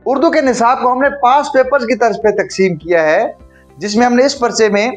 اردو کے نصاب کو ہم نے 5 پیپرز کی طرز پہ تقسیم کیا ہے، جس میں ہم نے اس پرچے میں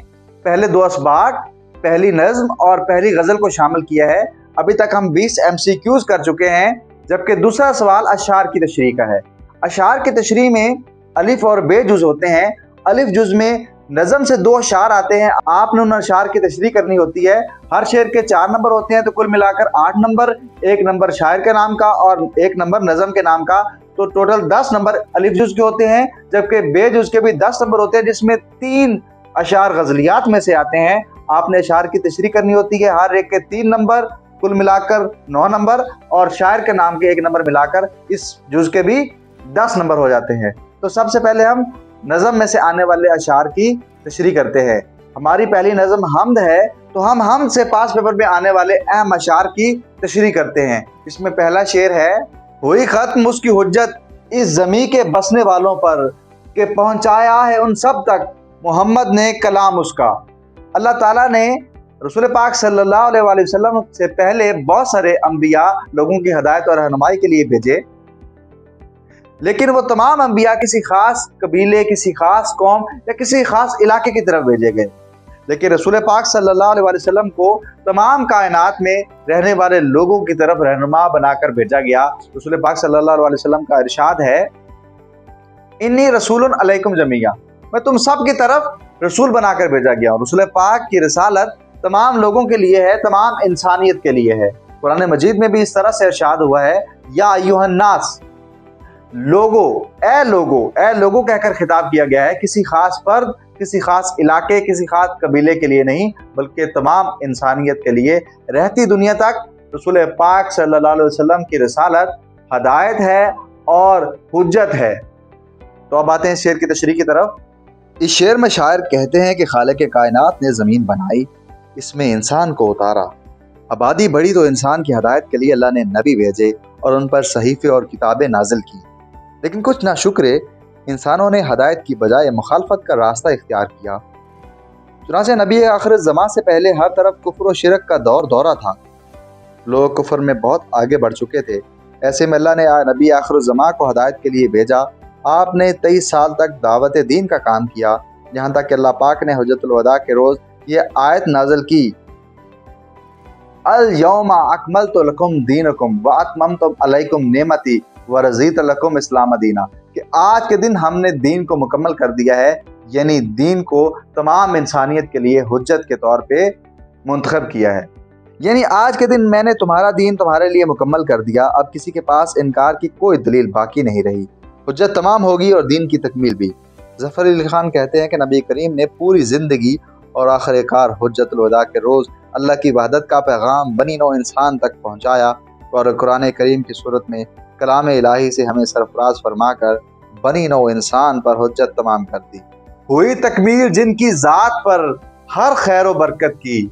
پہلے 2 اسباق، پہلی نظم اور پہلی غزل کو شامل کیا ہے۔ ابھی تک ہم 20 MCQs کر چکے ہیں، جبکہ دوسرا سوال اشعار کی تشریح کا ہے۔ اشعار کی تشریح میں الف اور بے جز ہوتے ہیں۔ الف جز میں نظم سے 2 اشعار آتے ہیں، آپ نے ان اشعار کی تشریح کرنی ہوتی ہے۔ ہر شعر کے 4 نمبر ہوتے ہیں، تو کل ملا کر 8 نمبر، 1 نمبر شاعر کے نام کا اور 1 نمبر نظم کے نام کا، تو ٹوٹل 10 نمبر الف جز کے ہوتے ہیں، جبکہ بے جز کے بھی 10 نمبر ہوتے ہیں، جس میں 3 اشعار غزلیات میں سے آتے ہیں۔ آپ نے اشعار کی تشریح کرنی ہوتی ہے، ہر ایک کے 3 نمبر، کل ملا کر 9 نمبر، اور شاعر کے نام کے 1 نمبر ملا کر اس جز کے بھی 10 نمبر ہو جاتے ہیں۔ تو سب سے پہلے ہم نظم میں سے آنے والے اشعار کی تشریح کرتے ہیں۔ ہماری پہلی نظم حمد ہے، تو ہم حمد سے 5 پیپر میں آنے والے اہم اشعار کی تشریح کرتے ہیں۔ اس میں پہلا شعر ہے: ہوئی ختم اس کی حجت اس زمیں کے بسنے والوں پر، کہ پہنچایا ہے ان سب تک محمد نے کلام اس کا۔ اللہ تعالیٰ نے رسول پاک صلی اللہ علیہ وآلہ وسلم سے پہلے بہت سارے انبیاء لوگوں کی ہدایت اور رہنمائی کے لیے بھیجے، لیکن وہ تمام انبیاء کسی خاص قبیلے، کسی خاص قوم یا کسی خاص علاقے کی طرف بھیجے گئے، لیکن رسول پاک صلی اللہ علیہ وآلہ وسلم کو تمام کائنات میں رہنے والے لوگوں کی طرف رہنما بنا کر بھیجا گیا۔ رسول پاک صلی اللہ علیہ وسلم کا ارشاد ہے: انی رسول علیکم جمیعا، میں تم سب کی طرف رسول بنا کر بھیجا گیا ہوں۔ رسول پاک کی رسالت تمام لوگوں کے لیے ہے، تمام انسانیت کے لیے ہے۔ قرآن مجید میں بھی اس طرح سے ارشاد ہوا ہے: یا ایھا الناس، لوگو، اے لوگو کہہ کر خطاب کیا گیا ہے، کسی خاص فرد، کسی خاص علاقے، کسی خاص قبیلے کے لیے نہیں، بلکہ تمام انسانیت کے لیے۔ رہتی دنیا تک رسول پاک صلی اللہ علیہ وسلم کی رسالت ہدایت ہے اور حجت ہے۔ تو اب آتے ہیں شعر کی تشریح کی طرف۔ اس شعر میں شاعر کہتے ہیں کہ خالق کائنات نے زمین بنائی، اس میں انسان کو اتارا، آبادی بڑھی تو انسان کی ہدایت کے لیے اللہ نے نبی بھیجے اور ان پر صحیفے اور کتابیں نازل کی، لیکن کچھ ناشکرے انسانوں نے ہدایت کی بجائے مخالفت کا راستہ اختیار کیا۔ چنانچہ نبی آخر الزماں سے پہلے ہر طرف کفر و شرک کا دورہ تھا، لوگ کفر میں بہت آگے بڑھ چکے تھے۔ ایسے میں اللہ نے نبی آخر الزماں کو ہدایت کے لیے بھیجا۔ آپ نے 23 سال تک دعوت دین کا کام کیا، یہاں تک کہ اللہ پاک نے حجت الوداع کے روز یہ آیت نازل کی: الیوم اکملت لکم دینکم واتممت علیکم نعمتی ورضیت لکم اسلام دینا، کہ آج کے دن ہم نے دین کو مکمل کر دیا ہے، یعنی دین کو تمام انسانیت کے لیے حجت کے طور پہ منتخب کیا ہے، یعنی آج کے دن میں نے تمہارا دین تمہارے لیے مکمل کر دیا، اب کسی کے پاس انکار کی کوئی دلیل باقی نہیں رہی، حجت تمام ہوگی اور دین کی تکمیل بھی۔ ظفر علی خان کہتے ہیں کہ نبی کریم نے پوری زندگی اور آخر کار حجت الوداع کے روز اللہ کی وحدت کا پیغام بنی نوع انسان تک پہنچایا، اور قرآن کریم کی صورت میں کلام الہی سے ہمیں سرفراز فرما کر بنی نوع انسان پر حجت تمام کر دی۔ ہوئی تکمیل جن کی ذات پر ہر خیر و برکت کی،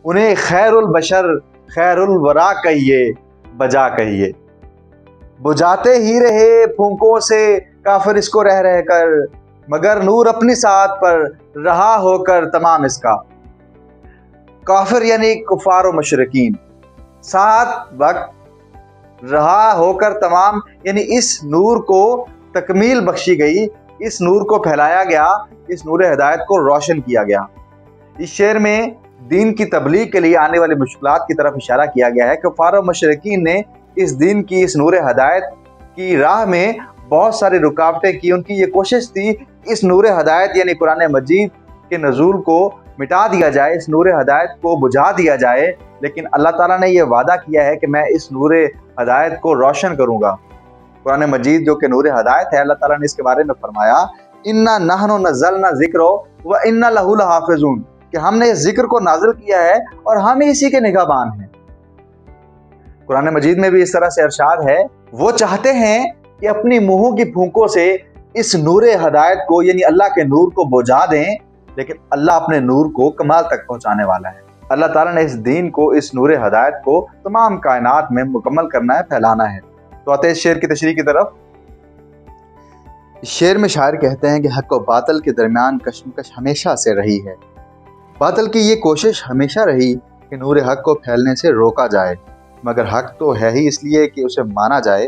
انہیں خیر البشر خیر الورا کہیے، بجا کہیے۔ بجھاتے ہی رہے پھونکوں سے کافر اس کو رہ کر، مگر نور اپنی ساعت پر رہا ہو کر تمام اس کا۔ کافر یعنی کفار و مشرکین، ساعت وقت رہا ہو کر تمام، یعنی اس نور کو تکمیل بخشی گئی، اس نور کو پھیلایا گیا، اس نور ہدایت کو روشن کیا گیا۔ اس شعر میں دین کی تبلیغ کے لیے آنے والی مشکلات کی طرف اشارہ کیا گیا ہے۔ کفار و مشرکین نے اس دین کی، اس نور ہدایت کی راہ میں بہت ساری رکاوٹیں کی۔ ان کی یہ کوشش تھی اس نور ہدایت یعنی قرآن مجید کے نزول کو مٹا دیا جائے، اس نور ہدایت کو بجھا دیا جائے، لیکن اللہ تعالیٰ نے یہ وعدہ کیا ہے کہ میں اس نور ہدایت کو روشن کروں گا۔ قرآن مجید جو کہ نور ہدایت ہے، اللہ تعالیٰ نے اس کے بارے میں فرمایا: اِنَّا نَحْنُ نَزَّلْنَا الذِّکْرَ وَإِنَّا لَهُ لَحَافِظُونَ، کہ ہم نے اس ذکر کو نازل کیا ہے اور ہم اسی کے نگہبان ہیں۔ قرآن مجید میں بھی اس طرح سے ارشاد ہے: وہ چاہتے ہیں کہ اپنی منہوں کی پھونکوں سے اس نور ہدایت کو یعنی اللہ کے نور کو بجھا دیں، لیکن اللہ اپنے نور کو کمال تک پہنچانے والا ہے۔ اللہ تعالیٰ نے اس دین کو، اس نور ہدایت کو تمام کائنات میں مکمل کرنا ہے، پھیلانا ہے۔ تو آتے ہیں اس شعر کی تشریح کی طرف۔ اس شعر میں شاعر کہتے ہیں کہ حق و باطل کے درمیان کشمکش ہمیشہ سے رہی ہے، باطل کی یہ کوشش ہمیشہ رہی کہ نور حق کو پھیلنے سے روکا جائے، مگر حق تو ہے ہی اس لیے کہ اسے مانا جائے۔